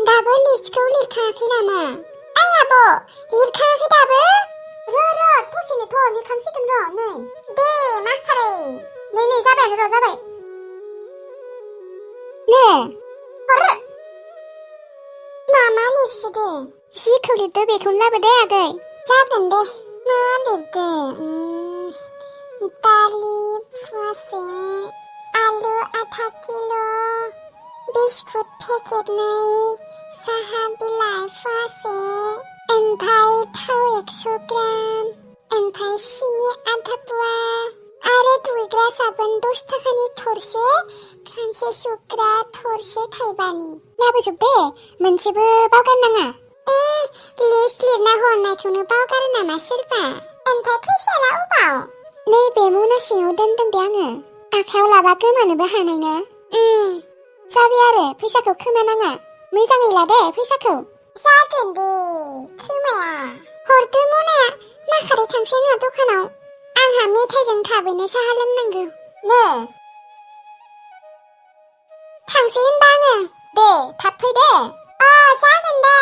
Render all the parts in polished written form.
दाबो लिस्टखौ लिरखाङाखै नामा? ओइ आब', लिरखाङाखै दाबो? दसेनोथ' लिरखांसिगोन नै। दे माखारै। नै जाबायानो जाबाय। ने हर। मा लिरसोदो? जिखौ लिरदो बेखौनो लाबो दे आगै। जागोन दे। मा लिरदो? दालि फुवासे, आलु आधा किल', बिस्कुट पेकेटनै, साहा बिलाइ फुवासे, ओमफ्राय थाव 100 ग्राम, ओमफ्राय सिनि आधा पुवा, आरो दुगैग्रा साबोन 10 थाखानि थरसे, खानसे सुग्रा थरसे थाइबानि। लाबोजोब दे, मोनसेबो बावगारनाङा। लिस्ट लिरना हरनायखौनो बावगारो नामा सोरबा? ओमफ्राय फैसायालाय अबाव? नैबे मना सिङाव दोनदों दे आङो। आखायाव लाबा गोमानोबो हानायना। जाबाय आरो फैसाखौ खोमानाङा। मोजाङै ला दे फैसाखौ। जागोन दे, खोमाया। हरदो मनाया, माखारै थांसै आंहा दखानाव। आंहा मेथाइजों थाबैनो साहा लोंनांगौ। ने थांसै होनबा आङो। दे थाब फै दे। जागोन दे।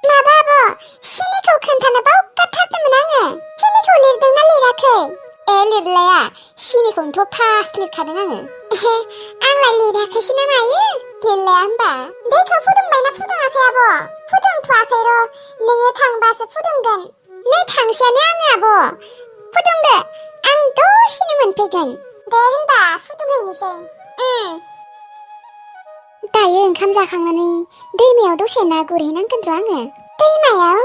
माबा आब', सिनिखौ खोन्थानो बावगारथारदोंमोन आङो। सिनिखौ लिरदोंना लिराखै? लिरलाया, सिनिखौनोथ' फार्स्ट लिरखादों आङो। आंलाय लिराखैसो ना मायो? लिरलाया होनबा? दैखौ फुदुंबायना फुदुङाखै आब'? फुदुंथ'वाखै र', नोङो थांबासो फुदुंगोन। नै थांसैयानो आङो आब'। फुदुंदो, आं दसेनो मोनफैगोन। दे होनबा फुदुंहैनोसै। दायो ओंखाम जाखांनानै दैमायाव दसे ना गुरहैनांगोन र' आङो। दैमायाव?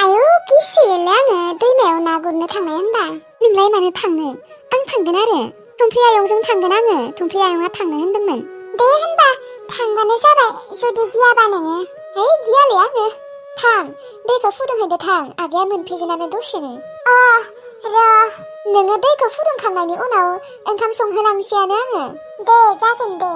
आयौ गिसोयोलै आङो दैमायाव ना गुरनो थांनाय होनबा। नोंलाय मानो थांनो? आं थांगोन आरो। थुमफ्रि आयंजों थांगोन आङो। थुमफ्रि आयंआ थांनो होनदोंमोन। दे होनबा थांबानो जाबाय, जुदि गियाबा नोङो। गियालै आङो। थां, दैखौ फुदुंहैदो थां, आगैया मोनफैगोनानो दसेनो। र'। नोङो दैखौ फुदुंखांनायनि उनाव ओंखाम संहोलांसैयानो आङो। दे जागोन दे।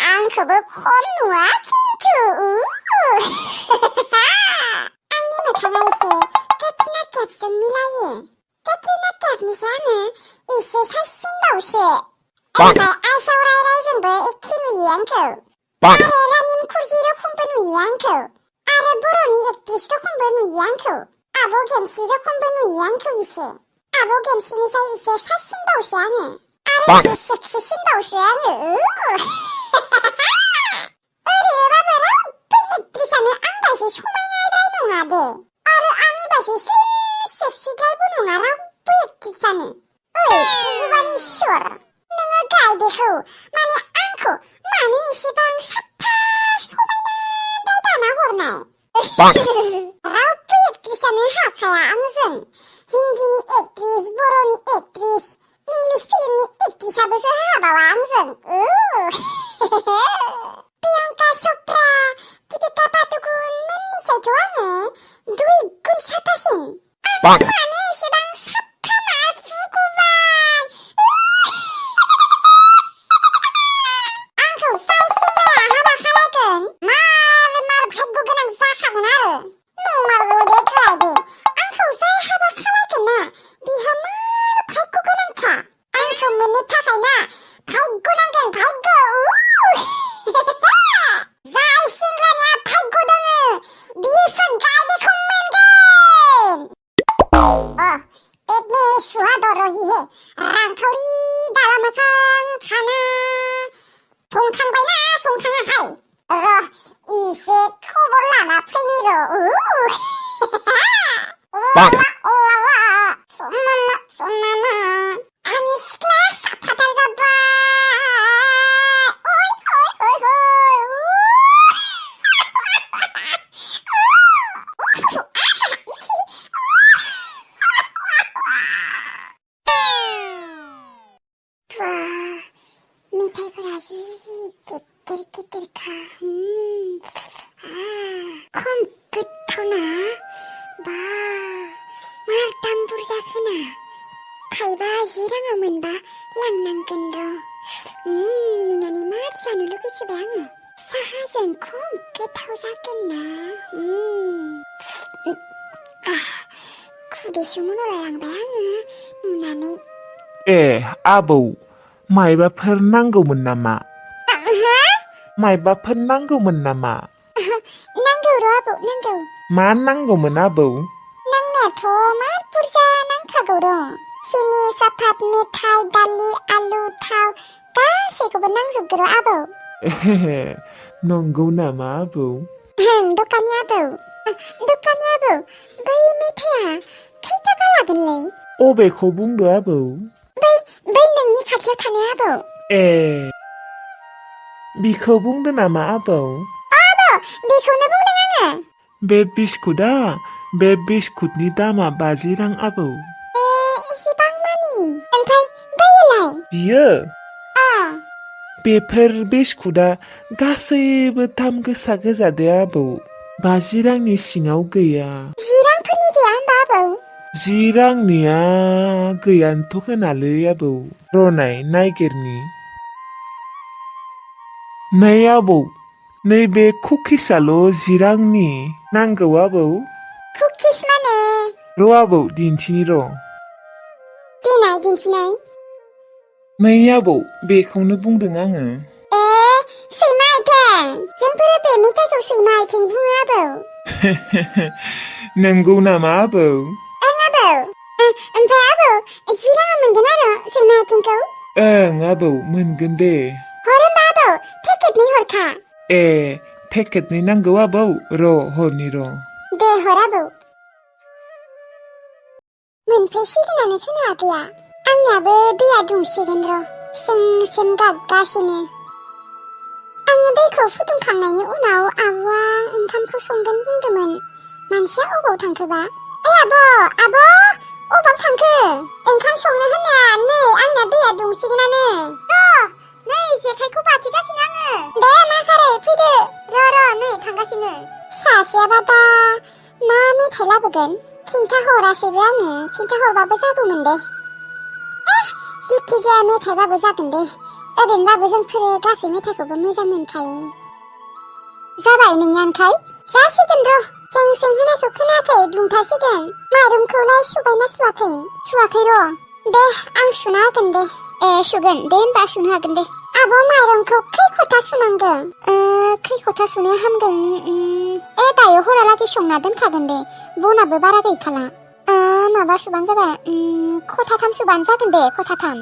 आंखौबो खम नुवा खिन्थु आंनि मोखाङा एसे केटरिना कैफजों मिलायो। केटरिना कैफनिफ्राय आङो एसे साबसिनबावसो। ओमफ्राय आइसाव रायजोंबो एखे नुयो आंखौ। आरो रानि मुखुरजि रखमबो नुयो आंखौ। आरो बर'नि एक्ट्रिस रखमबो नुयो आंखौ। आब' गेमस्रि रखमबो नुयो आंखौ एसे। आब' गेमस्रिनिफ्राय एसे साबसिनबावसो आङो। आरो एसे सेक्सिसिनबावसो आङो। ओरैनोबाबो रावबो एक्ट्रिसानो आंबायदि समायनाद्राय नङा दे। आरो आंनिबायदि स्लिम सेक्सिद्रायबो नङा रावबो एक्ट्रिसानो। भगबान इसोर, नोङो गायदेखौ माने आंखौ मानो एसेबां साफा समायनाद्राय दाना हरनाय? रावबो एक्ट्रिसानो हाखाया आंजों। हिन्दीनि एक्ट्रिस, बर'नि एक्ट्रिस, इंलिश फिल्मनि एक्ट्रिसाबोसो हाबावा आंजों। प्रियंका चोप्रा, दीपिका पादुकन मोननिसायथ' आङो 2 गुन साफासिन। आं मानो एसेबां साफा भगबान? आंखौ जाय सेंग्राया हाबा खालायगोन मार भाग्य गोनां जाखागोन आरो। नंमारगौ दे गायदे, आंखौ जाय हाबा खालायगोन ना बिहा मार भाग्य गोनांखा। आंखौ मोननो थाखाय ना भाग्य नांगोन, भाग्य। जाय सेंग्रानिया भाग्य दङो बियोसो गायदेखौ मोनगोन। पेटनि सुहाद रही है, रांखावरि दाला मोखां खाना। संखांबायना संखाङाखै? 이제 खबर लाना फैनि 빵! 올라라 쏘나나 아니 시끄러 사파달 잡아 मेथाइफोरा जि गिदिर-गिदिरखा खम गोथावना बा मार दाम बुरजा खोना थाइबा 10 राङाव मोनबा लांनांगोन नुनानै मार जानो लुगैसोबाय आङो साहाजों खम गोथाव जागोन ना खुदैसो मन'लायलांबाय आङो नुनानै आबौ मायबाफोर नांगौमोन नामा? मायबाफोर नांगौमोन नामा? नांगौ आबौ नांगौ मा नांगौमोन आबौ? नांनायाथ' मार बुरजा नांखागौ सिनि सापात मेथाइ दालि आलु थाव गासैखौबो नांजोबगौ आबौ नंगौ नामा आबौ? दखाननि आबौ बै मेथाइया खै थाखा लागोनलै? अबेखौ बुंदो आबौ? बै नोंनि खाथियाव थानाय आबौ बिखौ बुंदो नामा आबौ? आबौ बेखौनो बुंदों आङो बे बिस्कुटनि दामा 50 रां आबौ एसेबां मानि ओमफ्राय बैयोलाय? बियो बेफोर बिस्कुटआ गासैबो दाम गोसा गोजादे आबौ 50 रांनि सिङाव गैया 10 रांफोरनि गैया होमबा आबौ? 10 रांनिया गैयानोथ' खोनालै आबौ नायगिरनि नै आबौ नैबे कुकिसाल' 10 रांनि नांगौ आबौ कुकिस माने? र' आबौ दिन्थिनि देनाय दिन्थिनाय नै आबौ बेखौनो बुंदों आङो सैमा आइथें जोंफोरो बे मेथाइखौ सैमा आइथें बुङो आबौ नंगौ नामा आबौ? ओं आबौ ओमफ्राय आबौ 10 राङाव मोनगोन आरो सैमा आइथेंखौ? ओं आबौ मोनगोन दे हर होमबा आबौ पेकेटनै हरखा पेकेटनै नांगौ आबौ हरनि दे हर आबौ मोनफैसिगोनानो खोना आगैया आंनियाबो दैया दुंसिगोन सें गाबगासिनो आङो दैखौ फुदुंखांनायनि उनाव आब'आ ओंखामखौ संगोन बुंदोंमोन मानसिया अबाव थांखोबा आबौ अबाव थांखो ओंखाम संनो होननाया नै आंना दैया दुंसिगोनानो नै जेखाइखौ बाथिगासिनो आङो दे माखारै फैदो नै थांगासिनो सासेयाबा दा मा मेथाइ लाबोगोन खिन्थाहरासैबो आङो खिन्थाहरबाबो जागौमोन दे जिखिजाया मेथाइबाबो जागोन दे ओरैनोबाबो जोंफोरो गासै मेथाइखौबो मोजां मोनखायो जाबाय नोंनि आनखाय जासिगोन जों होनायखौ खोनायाखै दुंथासिगोन माइरंखौलाय सुबायना सुवाखै दे आं सुना होगोन दे सुगोन दे होनबा सुनो हागोन दे आब' माइरंखौ खै खथा सुनांगौ खै खथा सुनाया हामगोन दायो हरालागै संना दोनखागोन दे बनाबो बारा गैखाला माबा सुबानो जाबाय खथाथाम सुबानो जागोन दे खथाथाम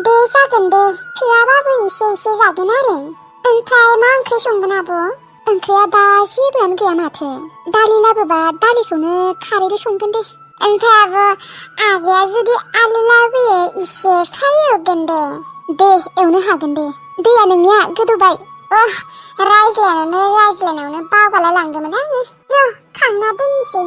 दे जागोन दे थोआबाबो एसे जागोन आरो ओमफ्राय मा ओंख्रि संगोन आब' ओंख्रिया दा जेबोआनो गैया माथो दालि लाबोबा दालिखौनो खारैजों संगोन दे ओमफ्राय आगैया जुदि आलु लाबोयो एसे फ्राय एवगोन दे एवनो हागोन दे दैया नोंनिया गोदौबाय रायज्लायनायावनो बावगारलाय लांदोंमोन आङो खांना दोननोसै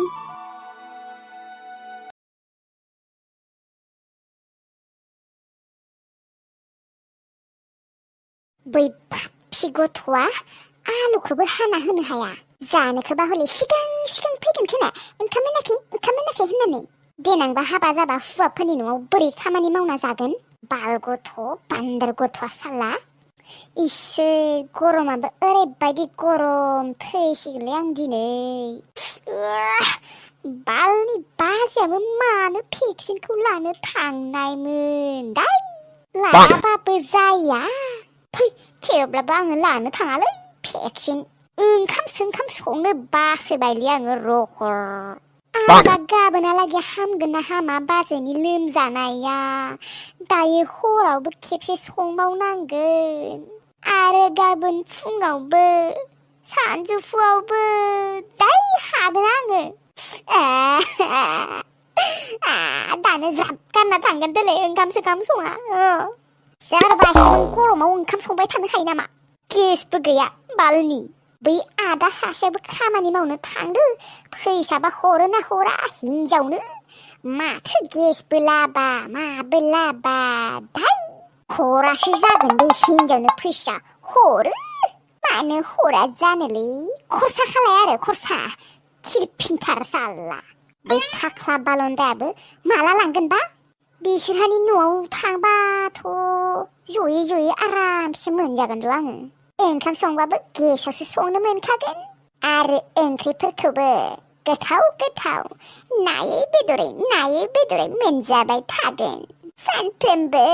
बै पापि गथ'आ आलुखौबो हाना होनो हाया जानोखौबा हले सिगां फैगोन खोना ओंखाम मोनाखै होननानै देनांबा हाबा जाबा हौवाफोरनि न'आव बोरै खामानि मावना जागोन बान्दर गथ'आ साला इसोर गरमाबो ओरैबायदि गरम थैसिगोनलै आं दिनै बालनि बाजैयाबो मानो भेक्सिनखौ लानो थांनायमोन लायाबाबो जाया थेवब्लाबो आङो लानो थाङालै भेक्सिन ओंखाम संनो बासोबायलै आङो रखर आबा गाबोनहालागै हामगोन ना हामा बाजैनि लोमजानाया दायो हरावबो खेबसे संबावनांगोन आरो गाबोन फुङावबो सानजौफुआवबो दाय हागोन आङो दानो ज्राब गानना थांगोन दोलै ओंखाम सोंखाम सङा जारबासिम गरमाव ओंखाम संबाय थानो हायो नामा गेसबो गैया बालनि बै आदा सासेयाबो खामानि मावनो थांदो फैसाबा हरो ना हरा हिनजावनो माथो गेसबो लाबा माबो लाबा दाय हरासो जागोन बे हिनजावनो फैसा हरो मानो हरा जानोलै खरसा खालाय आरो खरसा खिरफिनथार साला बै खाख्ला बालनदायाबो माला लांगोनबा बिसोरहानि न'आव थांबाथ' जयै जयै आरामसे मोनजागोन र' आङो ओंखाम संबाबो गेसावसो संनो मोनखागोन आरो ओंख्रिफोरखौबो गोथाव गोथाव नायै बेदरै मोनजाबाय थागोन सानफ्रोमबो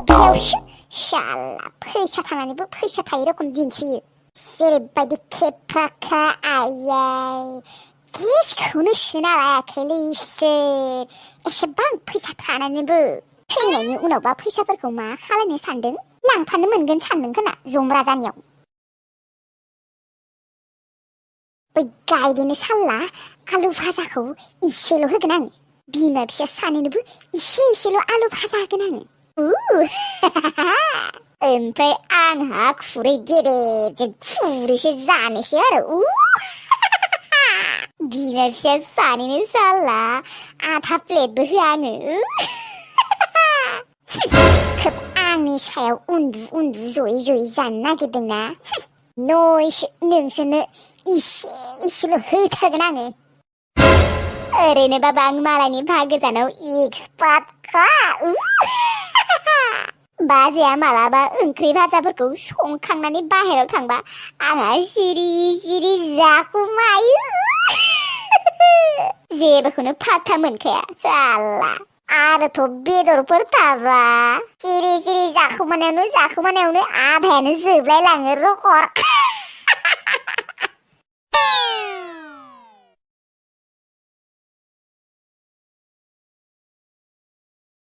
बेयावसो शाला फैसा थानानैबो फैसा थायै रखम दिन्थियो जेरैबायदि खेफ्राखा आयै गेसखौनो सोना लायाखैलै इसोर एसेबां फैसा थानानैबो थैनायनि उनावबा फैसाफोरखौ मा खालामनो सानदों लांफानो मोनगोन सानदों खोना जम राजानियाव बै गायदेनो साला आलु भाजाखौ इसेल' होगोन आं बिमा फिसा सानैनोबो इसेल' आलु भाजा होगोन आङो ओमफ्राय आंहा खुरै गेदेरजों खुरैसे जानोसै आरो बिमा फिसा सानैनो साला आधा प्लेटबो होआ आङो खोब आंनि सायाव उन्दु जयै जानो नागिरदोंना नोंसोरनो इसेल' होथारगोन आङो ओरैनोबाबो आं मालायनि भागो जानायाव एक्सपार्टखा बाजैया मालाबा ओंख्रि भाजाफोरखौ संखांनानै बाहेरायाव थांबा आंहा सिरि जाखुमायो जेबोखौनो फात्ता मोनखाया साला आरोथ' बेदरफोर थाबा सिरि जाखुमानायावनो आधायानो जोबलाय लाङो रखर